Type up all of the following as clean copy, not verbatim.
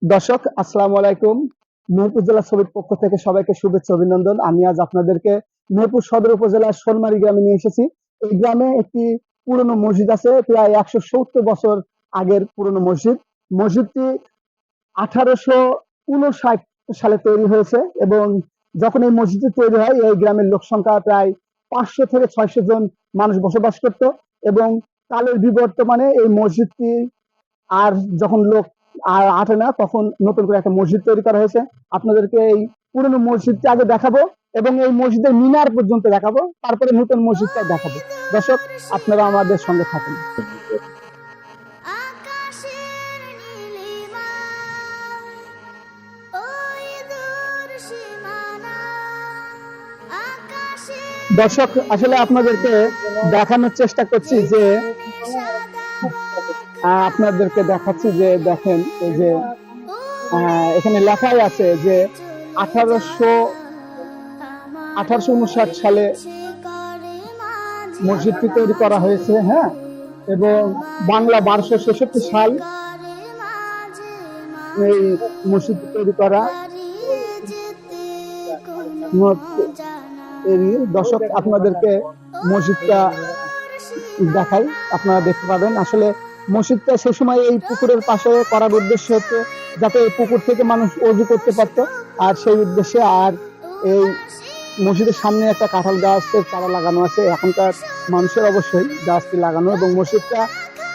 দর্শক, আসসালামু আলাইকুম। মেহেরপুর জেলা ছবির পক্ষ থেকে সবাইকে শুভেচ্ছা অভিনন্দন। আমি আজ আপনাদেরকে মেহেরপুর সদর উপজেলার শোলমারী গ্রামে নিয়ে এসেছি। এই গ্রামে একটি পুরনো মসজিদ আছে, প্রায় ১৭০ বছর আগের পুরনো মসজিদ। মসজিদটি ১৮৫৯ সালে তৈরি হয়েছে এবং যখন এই মসজিদটি তৈরি হয় এই গ্রামের লোক সংখ্যা প্রায় ৫০০ থেকে ৬০০ জন মানুষ বসবাস করত এবং কালের বিবর্তমানে এই মসজিদটি আর যখন লোক আর আটে না তখন নতুন করে একটা মসজিদ তৈরি করা হয়েছে। আপনাদেরকে এই পুরনো মসজিদটা আগে দেখাবো এবং এই মসজিদের মিনার পর্যন্ত দেখাবো, তারপরে নতুন মসজিদটা দেখাবো। দর্শক, আপনারা আমাদের সঙ্গে থাকুন। দর্শক, আসলে আপনাদেরকে দেখানোর চেষ্টা করছি যে আপনাদেরকে দেখাচ্ছি যে দেখেন এই যে এখানে লেখাই আছে যে 1859 সালে মসজিদটি তৈরি করা হয়েছে। হ্যাঁ, এবং বাংলা 1266 সাল এই মসজিদটি তৈরি করা। দর্শক, আপনাদেরকে মসজিদটা দেখাই, আপনারা দেখতে পাবেন। আসলে মসজিদটা সে সময় এই পুকুরের পাশে করার উদ্দেশ্য হচ্ছে যাতে এই পুকুর থেকে মানুষ ওযু করতে পারত, আর সেই উদ্দেশ্যে। আর এই মসজিদের সামনে একটা কাঁঠাল গাছের চারা লাগানো আছে, এখনকার মানুষের অবশ্যই গাছটি লাগানো, এবং মসজিদটা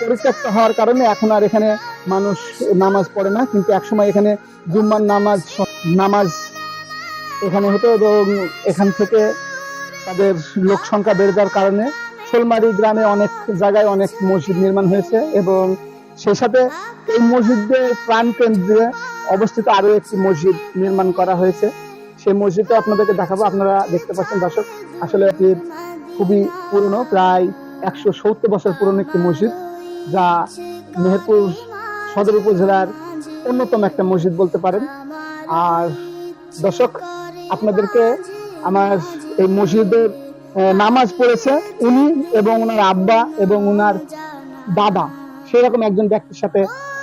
পরিত্যক্ত হওয়ার কারণে এখন আর এখানে মানুষ নামাজ পড়ে না, কিন্তু একসময় এখানে জুম্মার নামাজ এখানে হতো এবং এখান থেকে তাদের লোক সংখ্যা বেড়ে যাওয়ার কারণে শোলমারী গ্রামে অনেক জায়গায় অনেক মসজিদ নির্মাণ হয়েছে এবং সেই সাথে এই মসজিদের প্রাণ কেন্দ্রে অবস্থিত আরো একটি মসজিদ নির্মাণ করা হয়েছে। সেই মসজিদটা আপনাদেরকে দেখাবো। আপনারা দেখতে পাচ্ছেন দর্শক, আসলে এটি খুবই পুরনো, প্রায় ১৭০ বছর পুরনো একটি মসজিদ, যা মেহেরপুর সদর উপজেলার অন্যতম একটা মসজিদ বলতে পারেন। আর দর্শক, আপনাদেরকে আমার এই মসজিদের নামাজ পড়েছে উনি এবং ওনার আব্বা এবং ওনার দাদা, সেরকম একজন ব্যক্তির সাথে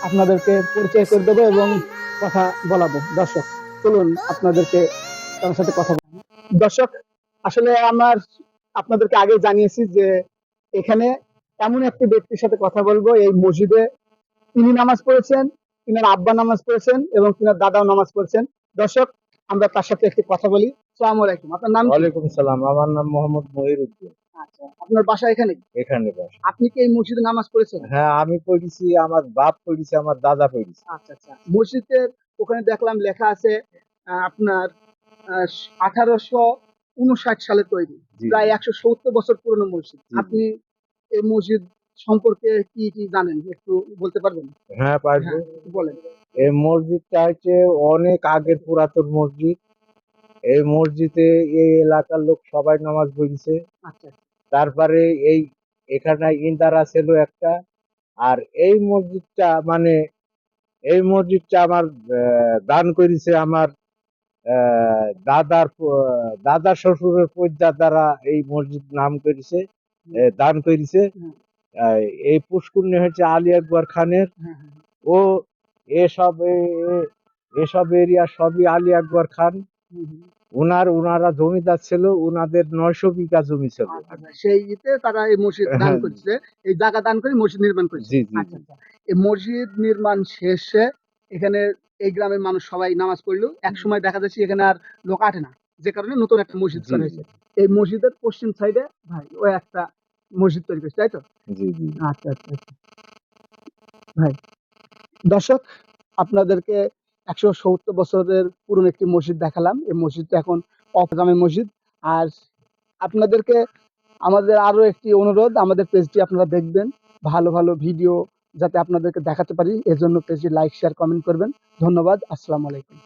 আপনাদেরকে পরিচয় করে দেবো এবং কথা বলাবো। দর্শক, চলুন আপনাদেরকে তার সাথে কথা বলবো। দর্শক, আসলে আমার আপনাদেরকে আগে জানিয়েছি যে এখানে এমন একটি ব্যক্তির সাথে কথা বলবো এই মসজিদে। তিনি নামাজ পড়েছেন, তিনার আব্বা নামাজ পড়েছেন এবং তিনার দাদাও নামাজ পড়েছেন। দর্শক, আমরা তার সাথে একটু কথা বলি। আসসালামু আলাইকুম, আপনার নাম? ওয়ালাইকুম সালাম, আমার নাম মোহাম্মদ মহিরুদ্দিন। আচ্ছা, আপনার বাসা এখানে? এখানে বাসা। আপনি কি এই মসজিদে নামাজ পড়েছেন? হ্যাঁ, আমি পড়েছি, আমার বাপ পড়েছে, আমার দাদা পড়েছে। আচ্ছা আচ্ছা, মসজিদের ওখানে দেখলাম লেখা আছে আপনার 1859 সালে তৈরি, প্রায় 170 বছর পুরনো মসজিদ। আপনি এই মসজিদ সম্পর্কে কি কি জানেন, একটু বলতে পারবেন? হ্যাঁ, পারবো। হ্যাঁ, বলেন। এই মসজিদটা হচ্ছে অনেক আগের পুরাতন মসজিদ। এই মসজিদে এই এলাকার লোক সবাই নামাজ পড়েছে। আচ্ছা, তারপরে এখানে ইন্দারা ছিল একটা। আর এই মসজিদটা আমার দান করেছে আমার দাদার শ্বশুরের পৈদাদারা এই মসজিদ নাম করেছে, দান করেছে। এই পুষ্কুরনি হচ্ছে আলী আকবর খানের। ও এসব এসব এরিয়া সবই আলী আকবর খান। উনারা জমিদার ছিল, উনাদের ৯০০ বিঘা জমি ছিল। সেই ইতে তারা এই মসজিদ দান করেছে, এই জায়গা দান করে মসজিদ নির্মাণ করেছে। জি জি। আচ্ছা আচ্ছা, এই মসজিদ নির্মাণ শেষে এখানে এই গ্রামের মানুষ সবাই নামাজ পড়লো। এক সময় দেখা যাচ্ছে এখানে আর লোক আটে না, যে কারণে নতুন একটা মসজিদ করা হয়েছে। এই মসজিদের পশ্চিম সাইডে ভাই ওই একটা মসজিদ তৈরি করেছে, তাই তো? জি জি। আচ্ছা আচ্ছা আচ্ছা ভাই। দর্শক, আপনাদেরকে ১৭০ বছরের পুরনো একটি মসজিদ দেখালাম। এই মসজিদটা এখন অপগ্রামের মসজিদ। আর আপনাদেরকে আমাদের আরো একটি অনুরোধ, আমাদের পেজটি আপনারা দেখবেন, ভালো ভালো ভিডিও যাতে আপনাদেরকে দেখাতে পারি, এজন্য পেজটি লাইক শেয়ার কমেন্ট করবেন। ধন্যবাদ। আসসালামু আলাইকুম।